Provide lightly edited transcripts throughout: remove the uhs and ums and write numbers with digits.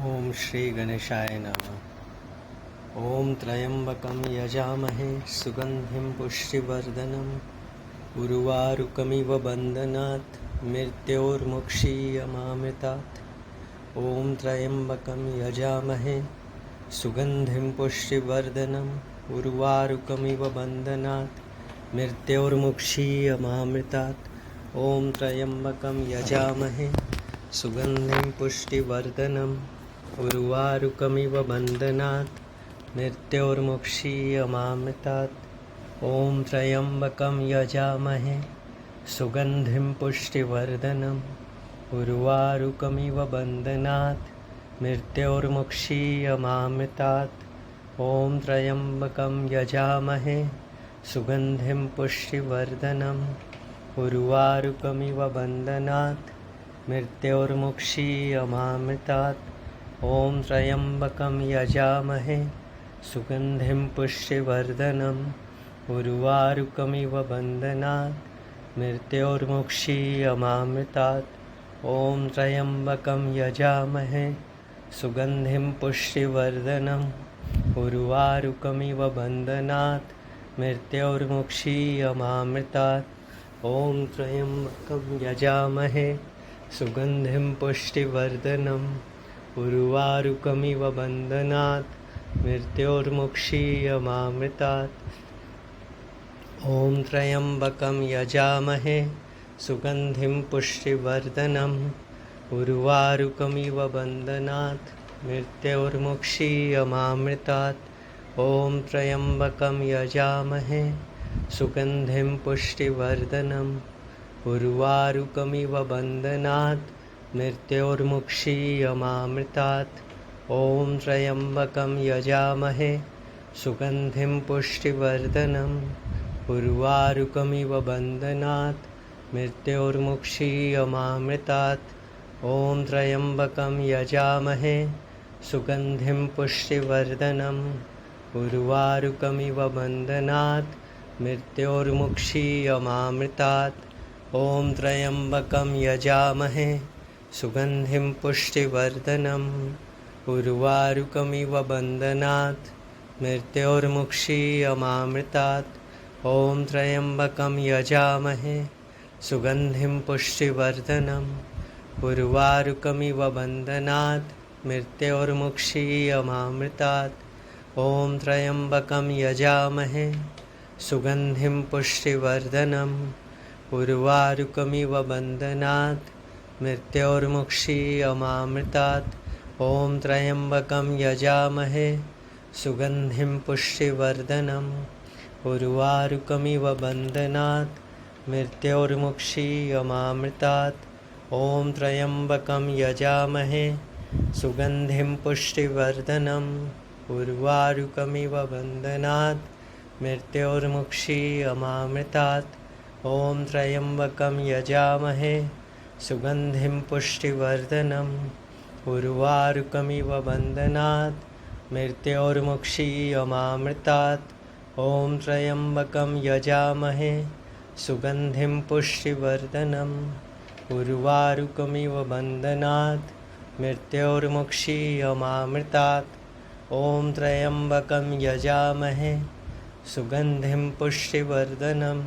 ओम श्री गणेशाय नमः। ओम त्र्यंबकं यजामहे सुगंधिं पुष्टिवर्धनम् उर्वारुकमिव बन्धनात् मृत्योर्मुक्षीयमामृतात्। ओम त्र्यंबकं यजामहे सुगंधिं पुष्टिवर्धनम् उर्वारुकमिव बन्धनात् मृत्योर्मुक्षीयमामृतात्। ओम त्र्यंबकं यजामहे सुगंधिं पुष्टिवर्धनम् उर्वारुकमिव बन्धनात् मृत्योर्मुक्षीयमामृतात्। ओम त्र्यंबकं यजामहे सुगंधिं पुष्टिवर्धनम् उर्वारुकमिव बन्धनात् मृत्योर्मुक्षीयमामृतात्। ओम त्र्यंबकं यजामहे सुगंधिं पुष्टिवर्धनम् उर्वारुकमिव बन्धनात् मृत्योर्मुक्षीयमामृतात्। ओम त्र्यंबकं यजामहे सुगंधिं पुष्टिवर्धनम् उर्वारुकमिव बन्धनात् मृत्योर्मुक्षीयमामृतात्। ओम त्र्यंबकं यजामहे सुगंधिं पुष्टिवर्धनम् उर्वारुकमिव बन्धनात् मृत्योर्मुक्षीयमामृतात्। ओम त्र्यंबकं यजामहे सुगंधिं पुष्टिवर्धनम् उर्वारुकमिव बन्धनात् मृत्योर्मुक्षीयमामृतात्। ओम त्र्यंबकं यजामहे सुगंधिं पुष्टिवर्धनम् उर्वारुकमिव बन्धनात् मृत्योर्मुक्षीयमामृतात्। ओम त्र्यंबकं यजामहे सुगंधिं पुष्टिवर्धनम् उर्वारुकमिव बन्धनात् मृत्योर्मुक्षीयमामृतात्। ओम त्र्यंबकं यजामहे सुगंधिं पुष्टिवर्धनम् उर्वारुकमिव बन्धनात् मृत्योर्मुक्षीयमामृतात्। ओम त्र्यंबकं यजामहे सुगंधिं पुष्टिवर्धनम् उर्वारुकमिव बन्धनात् मृत्योर्मुक्षीयमामृतात्। ओम त्र्यंबकं यजामहे सुगंधिं पुष्टिवर्धनम् उर्वारुकमिव बन्धनात् मृत्योर्मुक्षीयमामृतात्। ओम त्र्यंबकं यजामहे सुगंधिं पुष्टिवर्धनम् उर्वारुकमिव बन्धनात् मृत्योर्मुक्षीयमामृतात्। ओम त्र्यंबकं यजामहे सुगंधिं पुष्टिवर्धनम् उर्वारुकमिव बन्धनात् मृत्योर्मुक्षीयमामृतात्। ओम त्र्यंबकं यजामहे सुगंधिं पुष्टिवर्धनम् उर्वारुकमिव बन्धनात् मृत्योर्मुक्षीयमामृतात्। ओम त्र्यंबकं यजामहे सुगंधिं पुष्टिवर्धनम् उर्वारुकमिव बन्धनात् मृत्योर्मुक्षीयमामृतात्। ओम त्र्यंबकं यजामहे सुगंधिं पुष्टिवर्धनम् उर्वारुकमिव बन्धनात् मृत्योर्मुक्षीयमामृतात्। ओम त्र्यंबकं यजामहे सुगंधिं पुष्टिवर्धनम् उर्वारुकमिव बन्धनात् मृत्योर्मुक्षीयमामृतात्। ओम त्र्यंबकं यजामहे सुगंधिं पुष्टिवर्धनम्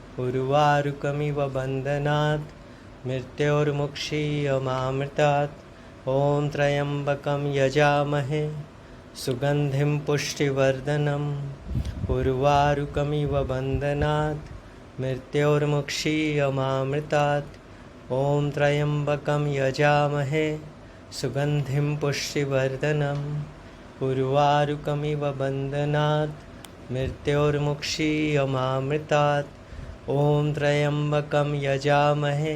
उर्वारुकमिव बन्धनात् मृत्योर्मुक्षीयमामृतात्। ओम त्र्यंबकं यजामहे सुगंधिं पुष्टिवर्धनम् उर्वारुकमिव बन्धनात् मृत्योर्मुक्षीयमामृतात्। ओम त्र्यंबकं यजामहे सुगंधिं पुष्टिवर्धनम् उर्वारुकमिव बन्धनात् मृत्योर्मुक्षीयमामृतात्। ओम त्र्यंबकं यजामहे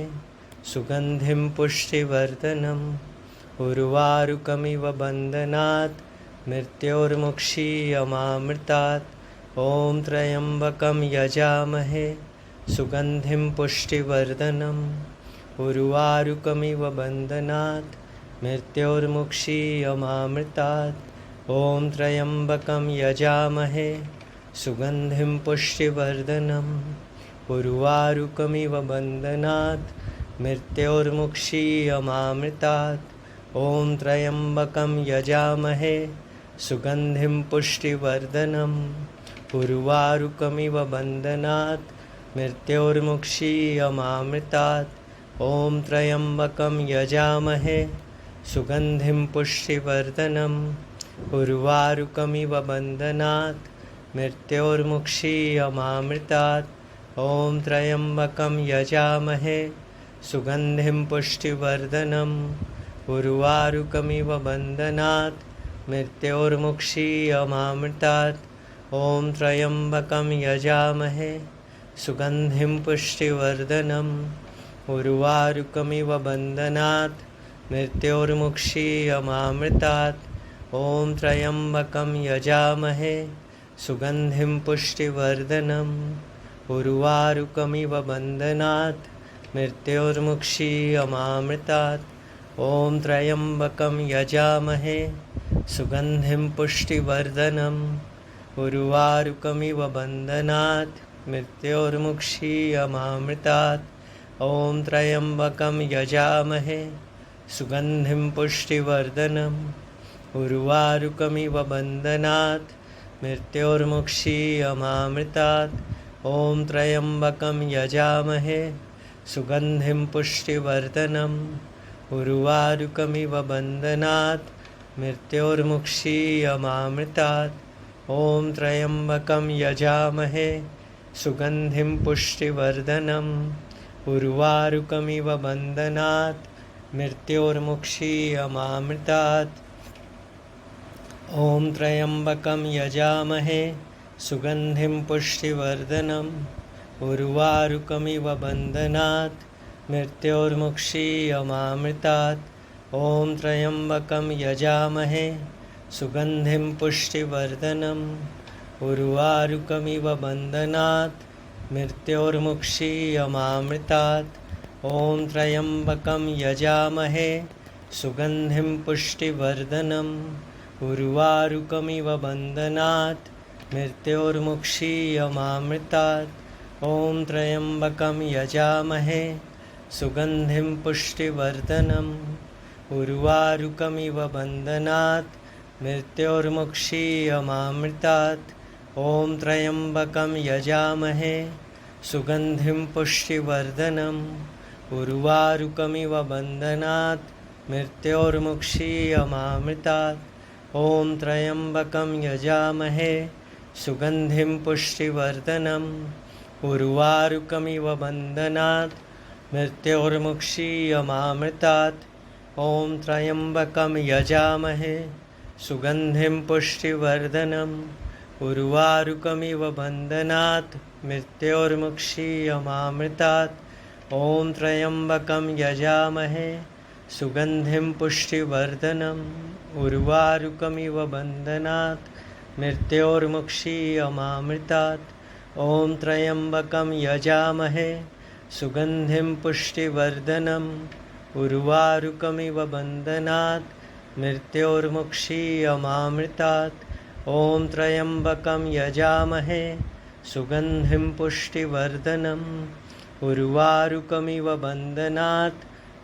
सुगंधिं पुष्टिवर्धनम् उर्वारुकमिव बन्धनात् मृत्योर्मुक्षीयमामृतात्। ओम त्र्यंबकं यजामहे सुगंधिं पुष्टिवर्धनम् उर्वारुकमिव बन्धनात् मृत्योर्मुक्षीयमामृतात्। ओम त्र्यंबकं यजामहे सुगंधिं पुष्टिवर्धनम् उर्वारुकमिव बन्धनात् मृत्योर्मुक्षीयमामृतात्। ॐ त्र्यम्बकं यजामहे सुगन्धिं पुष्टिवर्धनम् उर्वारुकमिव बन्धनात् मृत्योर्मुक्षीयमामृतात् ॐ त्र्यम्बकं यजामहे सुगन्धिं पुष्टिवर्धनम् उर्वारुकमिव बन्धनात् मृत्योर्मुक्षीयमामृतात् ॐ त्र्यम्बकं यजामहे सुगन्धिं पुष्टिवर्धनम् उर्वारुकमिव बन्धनात् मृत्योर्मुक्षीयमामृतात् ॐ त्र्यम्बकं यजामहे सुगन्धिं पुष्टिवर्धनम् उर्वारुकमिव बन्धनात् मृत्योर्मुक्षीयमामृतात् ॐ त्र्यम्बकं यजामहे सुगन्धिं पुष्टिवर्धनम् उर्वारुकमिव बन्धनात् मृत्योर्मुक्षीयमामृतात् ॐ त्र्यम्बकं यजामहे सुगन्धिं पुष्टिवर्धनम् उर्वारुकमिव बन्धनात् मृत्योर्मुक्षीयमामृतात् ॐ त्र्यम्बकं यजामहे सुगन्धिं पुष्टिवर्धनम् उर्वारुकमिव बन्धनात् मृत्योर्मुक्षीयमामृतात् ॐ त्र्यम्बकं यजामहे सुगन्धिं पुष्टिवर्धनम् उर्वारुकमिव बन्धनात् मृत्योर्मुक्षीयमामृतात् ॐ त्र्यम्बकं यजामहे सुगन्धिं पुष्टिवर्धनम् उर्वारुकमिव बन्धनात् मृत्योर्मुक्षीयमामृतात् ॐ त्र्यम्बकं यजामहे सुगन्धिं पुष्टिवर्धनम् उर्वारुकमिव बन्धनात् मृत्योर्मुक्षीयमामृतात् ॐ त्र्यम्बकं यजामहे सुगन्धिं पुष्टिवर्धनम् उर्वारुकमिव बन्धनात् मृत्योर्मुक्षीयमामृतात् ॐ त्र्यम्बकं यजामहे सुगन्धिं पुष्टिवर्धनम् उर्वारुकमिव बन्धनात् मृत्योर्मुक्षीयमामृतात् ॐ त्र्यम्बकं यजामहे सुगन्धिं पुष्टिवर्धनम् उर्वारुकमिव बन्धनात् मृत्योर्मुक्षीयमामृतात् ॐ त्र्यम्बकं यजामहे सुगन्धिं पुष्टिवर्धनम् उर्वारुकमिव बन्धनात् मृत्योर्मुक्षीयमामृतात् ॐ त्र्यम्बकं यजामहे सुगन्धिं पुष्टिवर्धनम् उर्वारुकमिव बन्धनात् मृत्योर्मुक्षीयमामृतात् ॐ त्र्यम्बकं यजामहे सुगन्धिं पुष्टिवर्धनम् उर्वारुकमिव बन्धनात् मृत्योर्मुक्षीयमामृतात् ॐ त्र्यम्बकं यजामहे सुगन्धिं पुष्टिवर्धनम् उर्वारुकमिव बन्धनात् मृत्योर्मुक्षीयमामृतात् ॐ त्र्यम्बकं यजामहे सुगन्धिं पुष्टिवर्धनम् उर्वारुकमिव बन्धनात् मृत्योर्मुक्षीयमामृतात् ॐ त्र्यम्बकं यजामहे सुगन्धिं पुष्टिवर्धनम् उर्वारुकमिव बन्धनात्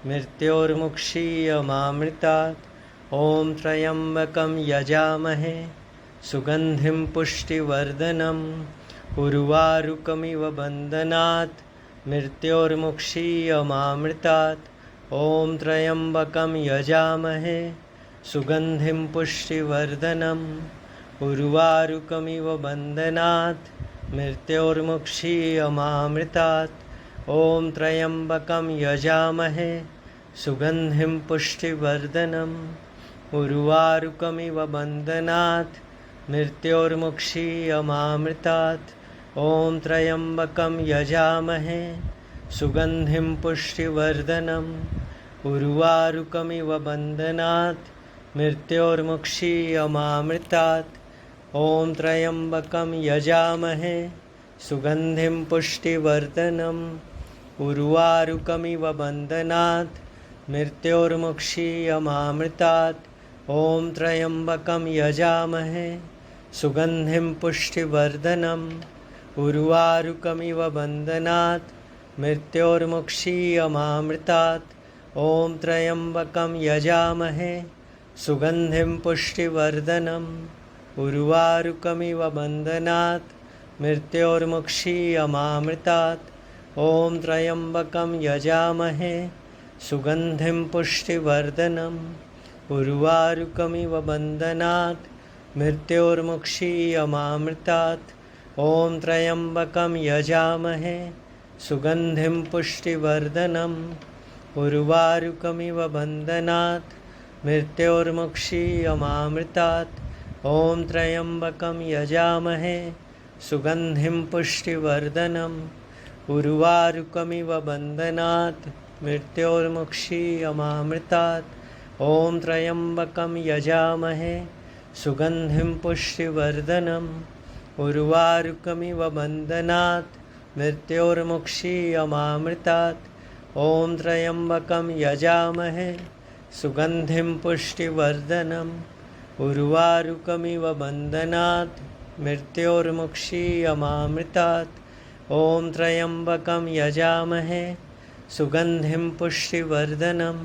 मृत्योर्मुक्षीयमामृतात् ॐ त्र्यम्बकं यजामहे सुगन्धिं पुष्टिवर्धनम् उर्वारुकमिव बन्धनात् मृत्योर्मुक्षीयमामृतात् ॐ त्र्यम्बकं यजामहे सुगन्धिं पुष्टिवर्धनम् उर्वारुकमिव बन्धनात् मृत्योर्मुक्षीयमामृतात् ॐ त्र्यम्बकं यजामहे सुगन्धिं पुष्टिवर्धनम् उर्वारुकमिव बन्धनात् मृत्योर्मुक्षीयमामृतात् ॐ त्र्यम्बकं यजामहे सुगन्धिं पुष्टिवर्धनम् उर्वारुकमिव बन्धनात् मृत्योर्मुक्षीयमामृतात् ॐ त्र्यम्बकं यजामहे सुगन्धिं पुष्टिवर्धनम् उर्वारुकमिव बन्धनात् मृत्योर्मुक्षीयमामृतात् ॐ त्र्यम्बकं यजामहे सुगन्धिं पुष्टिवर्धनम् उर्वारुकमिव बन्धनात् मृत्योर्मुक्षीयमामृतात् ॐ त्र्यम्बकं यजामहे सुगन्धिं पुष्टिवर्धनम् उर्वारुकमिव बन्धनात् मृत्योर्मुक्षीयमामृतात् ॐ त्र्यम्बकं यजामहे सुगन्धिं पुष्टिवर्धनम् उर्वारुकमिव बन्धनात् मृत्योर्मुक्षीयमामृतात् ॐ त्र्यम्बकं यजामहे सुगन्धिं पुष्टिवर्धनम् उर्वारुकमिव बन्धनात् मृत्योर्मुक्षीयमामृतात् ॐ त्र्यम्बकं यजामहे सुगन्धिं पुष्टिवर्धनम् उर्वारुकमिव बन्धनात् मृत्योर्मुक्षीयमामृतात् ॐ त्र्यम्बकं यजामहे सुगन्धिं पुष्टिवर्धनम् उर्वारुकमिव बन्धनात् मृत्योर्मुक्षीयमामृतात् ॐ त्र्यम्बकं यजामहे सुगन्धिं पुष्टिवर्धनम् उर्वारुकमिव बन्धनात् मृत्योर्मुक्षीयमामृतात् ॐ त्र्यम्बकं यजामहे सुगन्धिं पुष्टिवर्धनम्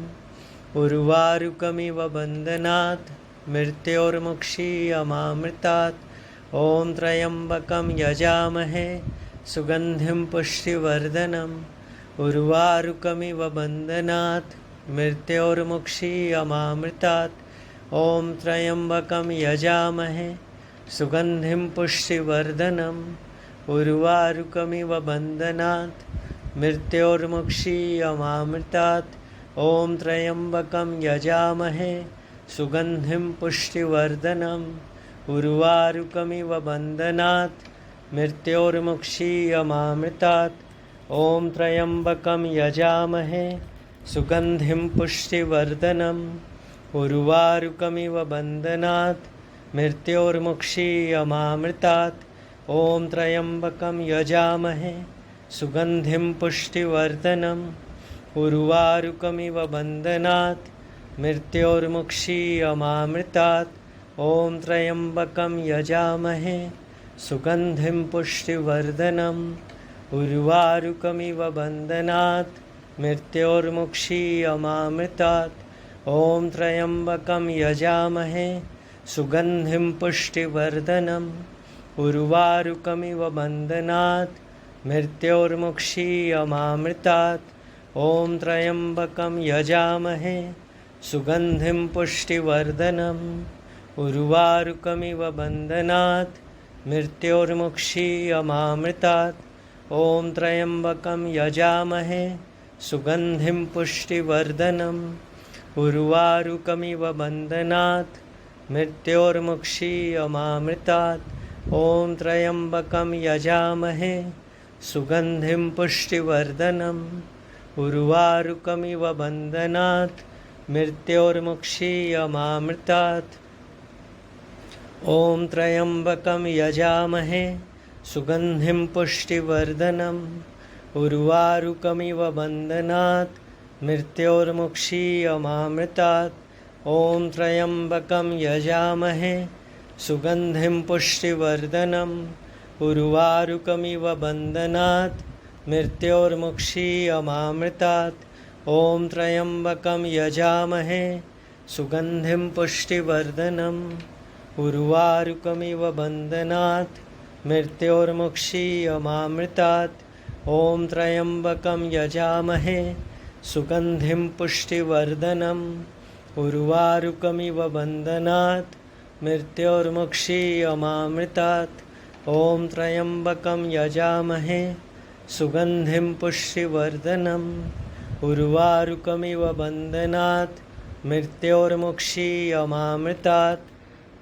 उर्वारुकमिव बन्धनात् मृत्योर्मुक्षीयमामृतात् ॐ त्र्यम्बकं यजामहे सुगन्धिं पुष्टिवर्धनम् उर्वारुकमिव बन्धनात् मृत्योर्मुक्षीयमामृतात् ॐ त्र्यम्बकं यजामहे सुगन्धिं पुष्टिवर्धनम् उर्वारुकमिव बन्धनात् मृत्योर्मुक्षीयमामृतात् ॐ त्र्यम्बकं यजामहे सुगन्धिं पुष्टिवर्धनम् उर्वारुकमिव बन्धनात् मृत्योर्मुक्षीयमामृतात् ॐ त्र्यम्बकं यजामहे सुगन्धिं पुष्टिवर्धनम् उर्वारुकमिव बन्धनात् मृत्योर्मुक्षीयमामृतात् ॐ त्र्यम्बकं यजामहे सुगन्धिं पुष्टिवर्धनम् उर्वारुकमिव बन्धनात् मृत्योर्मुक्षीयमामृतात् ॐ त्र्यम्बकं यजामहे सुगन्धिं पुष्टिवर्धनम् उर्वारुकमिव बन्धनात् मृत्योर्मुक्षीयमामृतात् ॐ त्र्यम्बकं यजामहे सुगन्धिं पुष्टिवर्धनम् उर्वारुकमिव बन्धनात् मृत्योर्मुक्षीयमामृतात् ॐ त्र्यम्बकं यजामहे सुगन्धिं पुष्टिवर्धनम् उर्वारुकमिव बन्धनात् मृत्योर्मुक्षीयमामृतात् ॐ त्र्यम्बकं यजामहे सुगन्धिं पुष्टिवर्धनम् उर्वारुकमिव बन्धनात् मृत्योर्मुक्षीयमामृतात् ॐ त्र्यम्बकं यजामहे सुगन्धिं पुष्टिवर्धनम् उर्वारुकमिव बन्धनात् मृत्योर्मुक्षीयमामृतात् ॐ त्र्यम्बकं यजामहे सुगन्धिं पुष्टिवर्धनम् उर्वारुकमिव बन्धनात् मृत्योर्मुक्षीयमामृतात् ॐ त्र्यम्बकं यजामहे सुगन्धिं पुष्टिवर्धनम् उर्वारुकमिव बन्धनात् मृत्योर्मुक्षीयमामृतात् ॐ त्र्यम्बकं यजामहे सुगन्धिं पुष्टिवर्धनम् उर्वारुकमिव बन्धनात् मृत्योर्मुक्षीयमामृतात् ॐ त्र्यम्बकं यजामहे सुगन्धिं पुष्टिवर्धनम् उर्वारुकमिव बन्धनात् मृत्योर्मुक्षीयमामृतात् ॐ त्र्यम्बकं यजामहे सुगन्धिं पुष्टिवर्धनम् उर्वारुकमिव बन्धनात् मृत्योर्मुक्षीयमामृतात्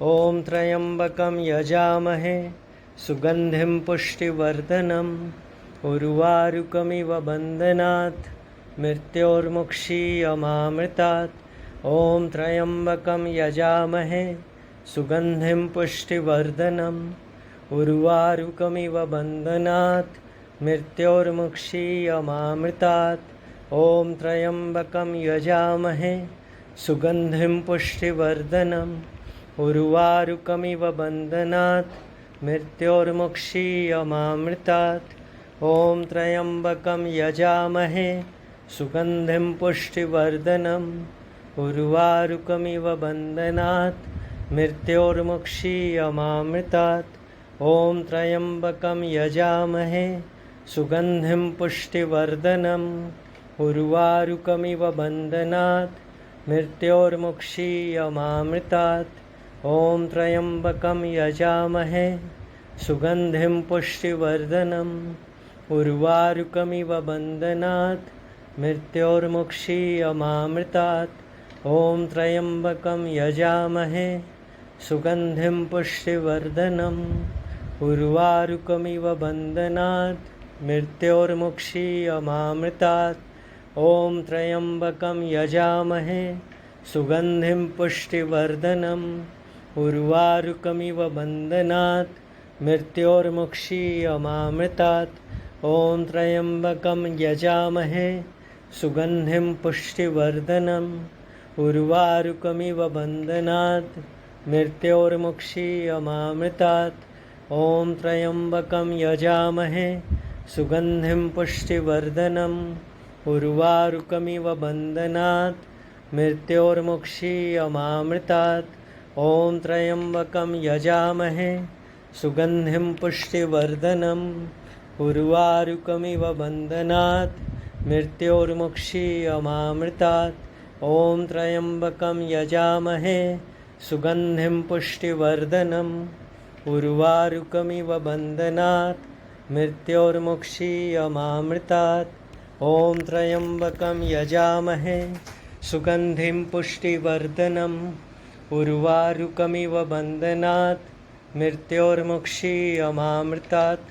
ॐ त्र्यम्बकं यजामहे सुगन्धिं पुष्टिवर्धनम् उर्वारुकमिव बन्धनात् मृत्योर्मुक्षीयमामृतात् ॐ त्र्यम्बकं यजामहे सुगन्धिं पुष्टिवर्धनम् उर्वारुकमिव बन्धनात् मृत्योर्मुक्षीयमामृतात् ॐ त्र्यम्बकं यजामहे सुगन्धिं पुष्टिवर्धनम् उर्वारुकमिव बन्धनात् मृत्योर्मुक्षीयमामृतात् ॐ त्र्यम्बकं यजामहे सुगन्धिं पुष्टिवर्धनम् उर्वारुकमिव बन्धनात् मृत्योर्मुक्षीयमामृतात्। ॐ त्र्यम्बकं यजामहे सुगन्धिं पुष्टिवर्धनम् उर्वारुकमिव बन्धनात् मृत्योर्मुक्षीयमामृतात्। ॐ त्र्यम्बकं यजामहे सुगन्धिं पुष्टिवर्धनम् उर्वारुकमिव बन्धनात् मृत्योर्मुक्षीयमामृतात्। ॐ त्र्यम्बकं यजामहे सुगन्धिं पुष्टिवर्धनम् उर्वारुकमिव बन्धनात् मृत्योर्मुक्षीयमामृतात्। ॐ त्र्यम्बकं यजामहे सुगन्धिं पुष्टिवर्धनम् उर्वारुकमिव बन्धनात् मृत्योर्मुक्षीयमामृतात्। ॐ त्र्यम्बकं यजामहे सुगन्धिं पुष्टिवर्धनम् उर्वारुकमिव बन्धनात् मृत्योर्मुक्षीयमामृतात्। ॐ त्र्यम्बकं यजामहे सुगन्धिं पुष्टिवर्धनम् उर्वारुकमिव बन्धनात् मृत्योर्मुक्षीयमामृतात्। ॐ त्र्यम्बकं यजामहे सुगन्धिं पुष्टिवर्धनम् उर्वारुकमिव बन्धनात् मृत्योर्मुक्षीयमामृतात्। ॐ त्र्यम्बकं यजामहे सुगन्धिं पुष्टिवर्धनम् उर्वारुकमिव बन्धनात् मृत्योर्मुक्षीयमामृतात्। ॐ त्र्यम्बकं यजामहे सुगन्धिं पुष्टिवर्धनम् उर्वारुकमिव बन्धनात् मृत्योर्मुक्षीयमामृतात्।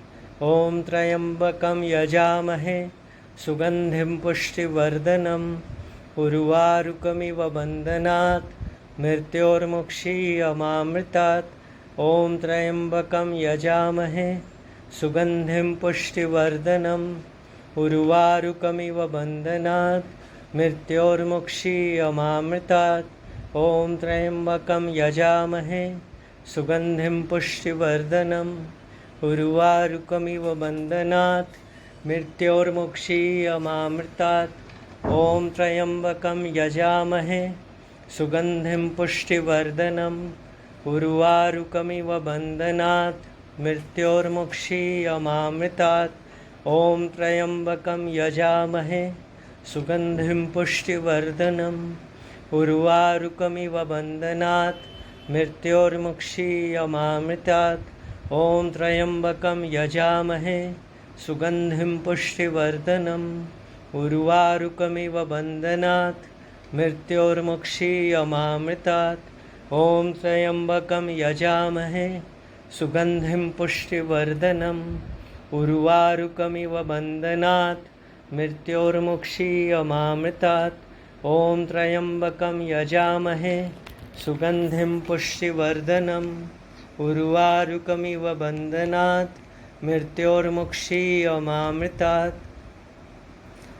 ॐ त्र्यम्बकं यजामहे सुगन्धिं पुष्टिवर्धनम् उर्वारुकमिव बन्धनात् मृत्योर्मुक्षीयमामृतात्। ॐ त्र्यम्बकं यजामहे सुगन्धिं पुष्टिवर्धनम् उर्वारुकमिव बन्धनात् मृत्योर्मुक्षीयमामृतात्। ॐ त्र्यम्बकं यजामहे सुगन्धिं पुष्टिवर्धनम् उर्वारुकमिव बन्धनात् मृत्योर्मुक्षीयमामृतात्। ॐ त्र्यम्बकं यजामहे सुगन्धिं पुष्टिवर्धनम् उर्वारुकमिव बन्धनात् मृत्योर्मुक्षीयमामृतात्। ॐ त्र्यम्बकं यजामहे सुगन्धिं पुष्टिवर्धनम् उर्वारुकमिव बन्धनात् मृत्योर्मुक्षीयमामृतात्। ॐ त्र्यम्बकं यजामहे सुगन्धिं पुष्टिवर्धनम् उर्वारुकमिव बन्धनात् मृत्योर्मुक्षीयमामृतात्। ॐ त्र्यम्बकं यजामहे सुगन्धिं पुष्टिवर्धनम् उर्वारुकमिव बन्धनात् मृत्योर्मुक्षीयमामृतात्। ॐ त्र्यम्बकं यजामहे सुगन्धिं पुष्टिवर्धनम् उर्वारुकमिव बन्धनात् मृत्योर्मुक्षीयमामृतात्।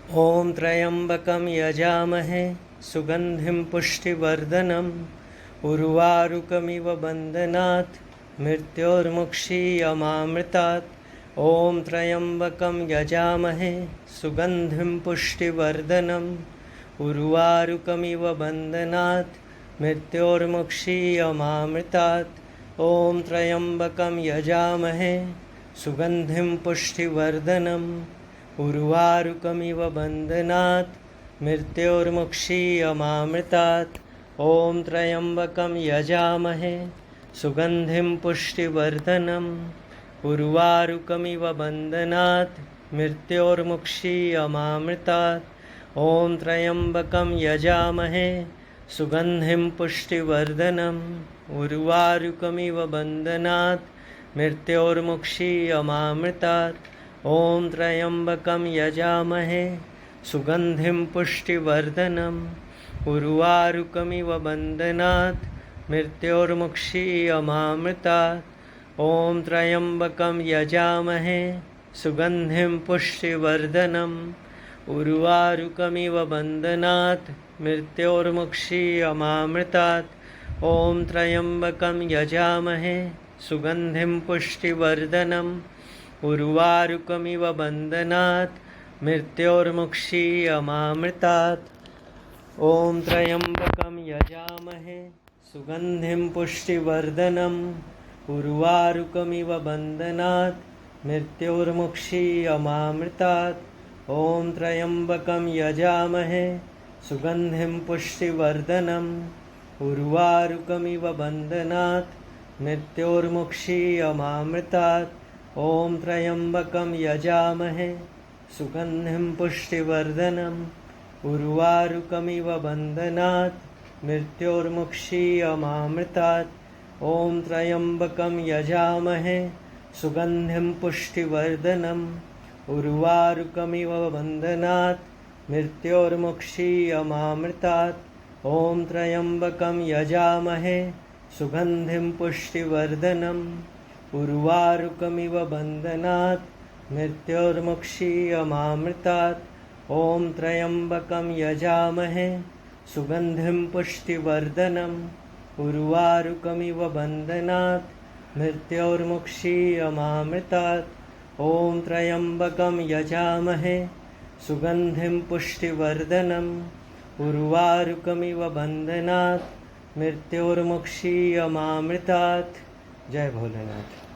ॐ त्र्यम्बकं यजामहे सुगन्धिं पुष्टिवर्धनम् उर्वारुकमिव बन्धनात् मृत्योर्मुक्षीयमामृतात्। ॐ त्र्यम्बकं यजामहे सुगन्धिं पुष्टिवर्धनम् उर्वारुकमिव बन्धनात् मृत्योर्मुक्षीयमामृतात्। ॐ त्र्यम्बकं यजामहे सुगन्धिं पुष्टिवर्धनम् उर्वारुकमिव बन्धनात् मृत्योर्मुक्षीयमामृतात्। ॐ त्र्यम्बकं यजामहे सुगन्धिं पुष्टिवर्धनम् उर्वारुकमिव बन्धनात् मृत्योर्मुक्षीयमामृतात्। ॐ त्र्यम्बकं यजामहे सुगन्धिं पुष्टिवर्धनम् उर्वारुकमिव बन्धनात् मृत्योर्मुक्षीयमामृतात्। ॐ त्र्यम्बकं यजामहे सुगन्धिं पुष्टिवर्धनम् उर्वारुकमिव बन्धनात् मृत्योर्मुक्षीयमामृतात्। ॐ त्र्यम्बकं यजामहे सुगन्धिं पुष्टिवर्धनम् उर्वारुकमिव बन्धनात् मृत्योर्मुक्षीयमामृतात्। ॐ त्र्यम्बकं यजामहे सुगन्धिं पुष्टिवर्धनम् उर्वारुकमिव बन्धनात् मृत्योर्मुक्षीयमामृतात्। ॐ त्र्यम्बकं यजामहे सुगन्धिं पुष्टिवर्धनम् उर्वारुकमिव बन्धनात् मृत्योर्मुक्षीयमामृतात्। ॐ त्र्यम्बकं यजामहे सुगन्धिं पुष्टिवर्धनम् उर्वारुकमिव बन्धनात् मृत्योर्मुक्षीयमामृतात्। ॐ त्र्यम्बकं यजामहे सुगन्धिं पुष्टिवर्धनम् उर्वारुकमिव बन्धनात् मृत्योर्मुक्षीयमामृतात्। ॐ त्र्यम्बकं यजामहे सुगन्धिं पुष्टिवर्धनम् उर्वारुकमिव बन्धनात् मृत्योर्मुक्षीयमामृतात्। ॐ त्र्यम्बकं यजामहे सुगन्धिं पुष्टिवर्धनम् उर्वारुकमिव बन्धनात् मृत्योर्मुक्षीयमामृतात्। ॐ त्र्यम्बकं यजामहे सुगन्धिं पुष्टिवर्धनम् उर्वारुकमिव बन्धनात् मृत्योर्मुक्षीयमामृतात्। ॐ त्र्यम्बकं यजामहे सुगन्धिं पुष्टिवर्धनम् उर्वारुकमिव बन्धनात् मृत्योर्मुक्षीयमामृतात्। जय भोलेनाथ।